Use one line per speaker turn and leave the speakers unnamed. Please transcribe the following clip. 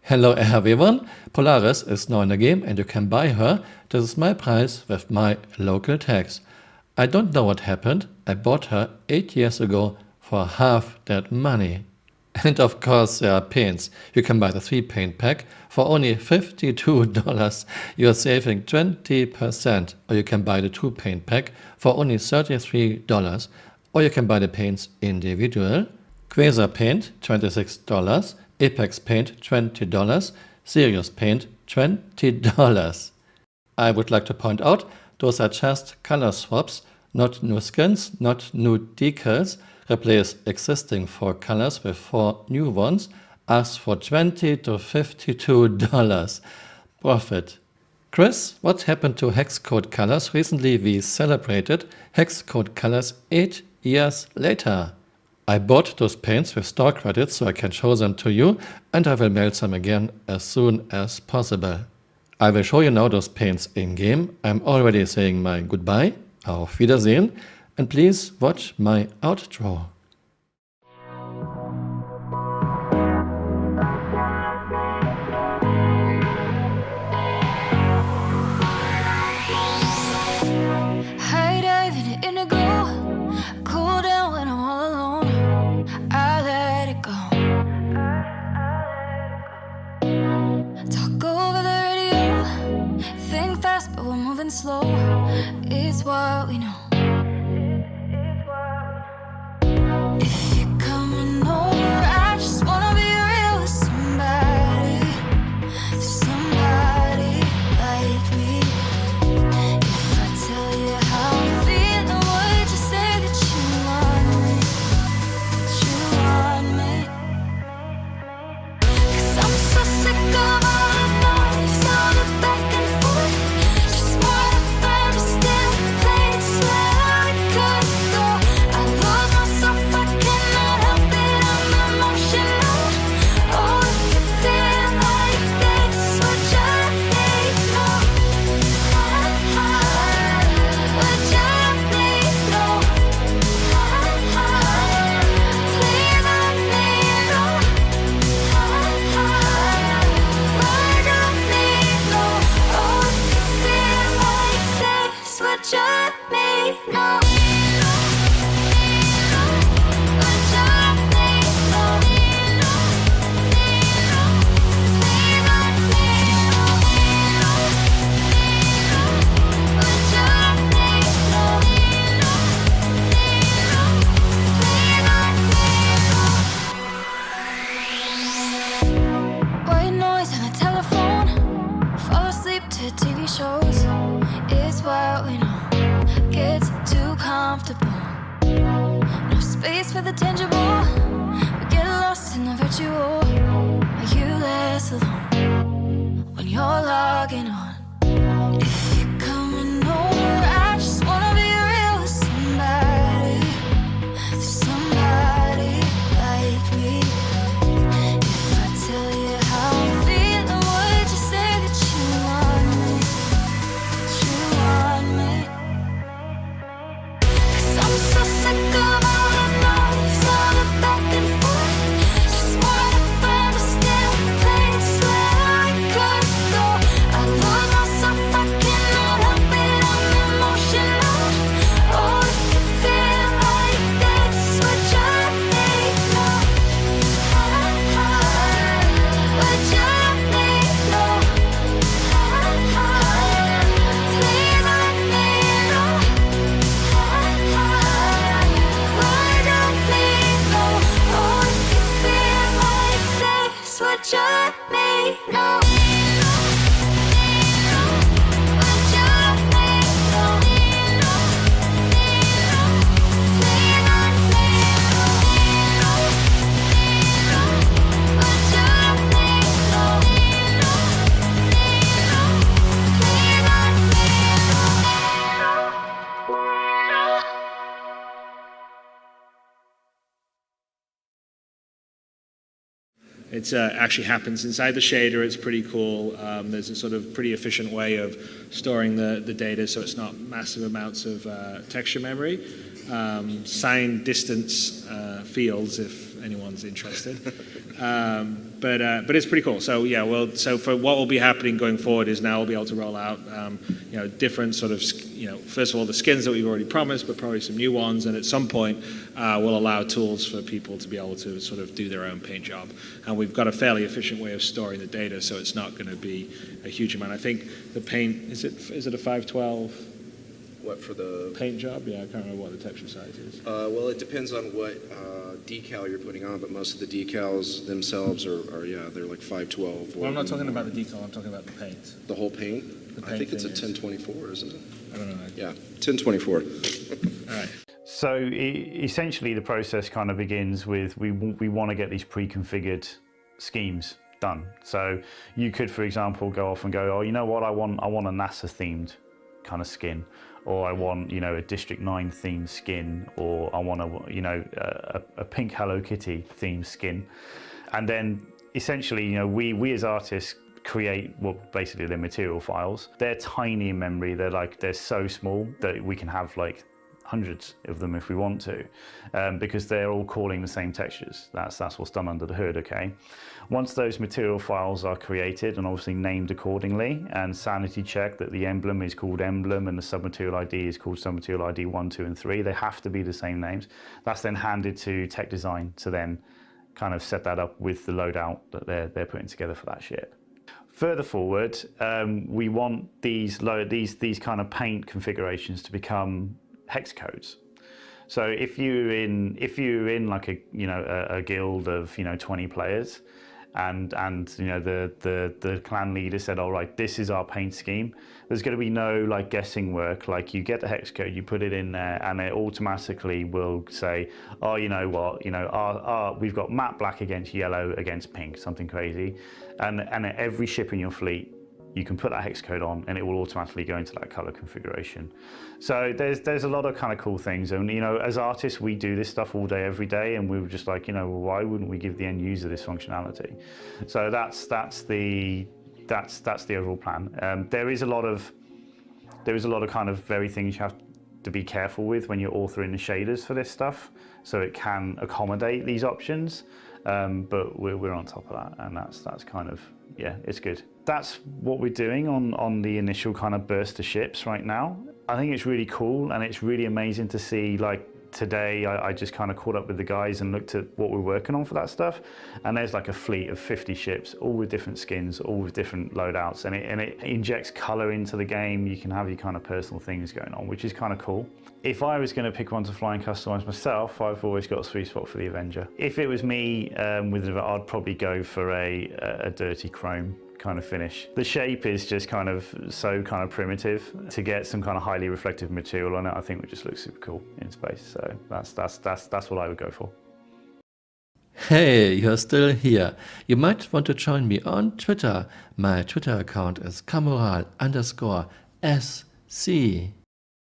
Hello everyone, Polaris is now in the game and you can buy her. This is my price with my local tax. I don't know what happened, I bought her 8 years ago for half that money. And of course there are paints. You can buy the 3 paint pack for only $52. You are saving 20%. Or you can buy the 2 paint pack for only $33. Or you can buy the paints individual. Quasar paint $26. Apex paint $20. Sirius paint $20. I would like to point out, those are just color swaps, not new skins, not new decals. Replace existing 4 colors with 4 new ones. Ask for $20 to $52 profit. Chris, what happened to hex code colors? Recently we celebrated hex code colors 8 years later. I bought those paints with store credits so I can show them to you, and I will mail them again as soon as possible. I will show you now those paints in game. I'm already saying my goodbye. Auf Wiedersehen. And please watch my outro.
High dive in the indigo, cool down when I'm all alone. I let it go. Talk over the radio, think fast but we're moving slow. It's what we know. If you're coming over, I just wanna be real with somebody, somebody like me. If I tell you how I'm feeling, would you say that you want me, that you want me? 'Cause I'm so sick of all the noise, all the back and forth. Just wanna find a still place where I could go. I lose myself, I cannot help it, I'm emotional. Oh, if you feel like this, would you let me know? Would you let me know? Please let me know. Would you let me know? Oh, if you feel like this, would you let me know? Would you let me know? Please let me know. Would you let me know? Please let me know. White noise on the telephone, fall asleep to TV shows. It's what we know, gets too comfortable. No space for the tangible, we get lost in the virtual. Are you less alone when you're logging on? If you're coming over, I just wanna be real with somebody, somebody like me. If I tell you how I'm feeling, would you say that you want me, that you want me? 'Cause I'm so sick of all the noise, all the back and forth. Just wanna find a still place where I could go. I lose myself, I cannot help it, I'm emotional. Oh, if you feel like this, would you let me know? Would you let me know? Please let me know. Would you let me know? Oh, if you feel like this, would you let me know? Would you let me know? Please let me know. Would you let me know? Please let me know.
It actually happens inside the shader. It's pretty cool. There's a sort of pretty efficient way of storing the data so it's not massive amounts of texture memory. Sign distance fields, if anyone's interested. But it's pretty cool. So yeah, so for what will be happening going forward is now we'll be able to roll out different sort of first of all the skins that we've already promised, but probably some new ones, and at some point we'll allow tools for people to be able to sort of do their own paint job. And we've got a fairly efficient way of storing the data, so it's not going to be a huge amount. I think the paint is it a 512?
What for the
paint job? Yeah, I can't remember what the texture size is.
Well, it depends on what decal you're putting on, but most of the decals themselves are they're like 512.
Well, I'm not talking about the decal. I'm talking about the paint.
The whole paint? I think it's a 1024, isn't it? I don't know. Yeah, 1024.
All right.
So essentially, the process kind of begins with we want to get these pre-configured schemes done. So you could, for example, go off and go, oh, you know what? I want a NASA themed kind of skin, or I want a District 9 themed skin, or I want a pink Hello Kitty themed skin, and then essentially we as artists create basically the material files. They're tiny in memory. They're so small that we can have like hundreds of them if we want to, because they're all calling the same textures. That's what's done under the hood, okay? Once those material files are created and obviously named accordingly and sanity checked that the emblem is called emblem and the submaterial ID is called submaterial ID 1, 2, and 3, they have to be the same names. That's then handed to tech design to then kind of set that up with the loadout that they're putting together for that ship. Further forward, we want these kind of paint configurations to become hex codes. So if you're in like a guild of 20 players, and the clan leader said, all right, this is our paint scheme, there's going to be no like guessing work. Like you get the hex code, you put it in there, and it automatically will say, oh, you know what, we've got matte black against yellow against pink, something crazy, and at every ship in your fleet, you can put that hex code on and it will automatically go into that color configuration. So there's a lot of kind of cool things, and as artists we do this stuff all day every day, and we were just like, why wouldn't we give the end user this functionality? So that's the overall plan. There is a lot of kind of very things you have to be careful with when you're authoring the shaders for this stuff, so it can accommodate these options, but we're on top of that, and that's kind of, yeah, it's good. That's what we're doing on the initial kind of burst of ships right now. I think it's really cool, and it's really amazing to see, like today I just kind of caught up with the guys and looked at what we're working on for that stuff, and there's like a fleet of 50 ships, all with different skins, all with different loadouts, and it injects color into the game. You can have your kind of personal things going on, which is kind of cool. If I was going to pick one to fly and customize myself, I've always got a sweet spot for the Avenger. If it was me, I'd probably go for a dirty chrome kind of finish. The shape is just kind of so kind of primitive. To get some kind of highly reflective material on it, I think would just look super cool in space. So that's what I would go for.
Hey, you're still here. You might want to join me on Twitter. My Twitter account is Camural_SC.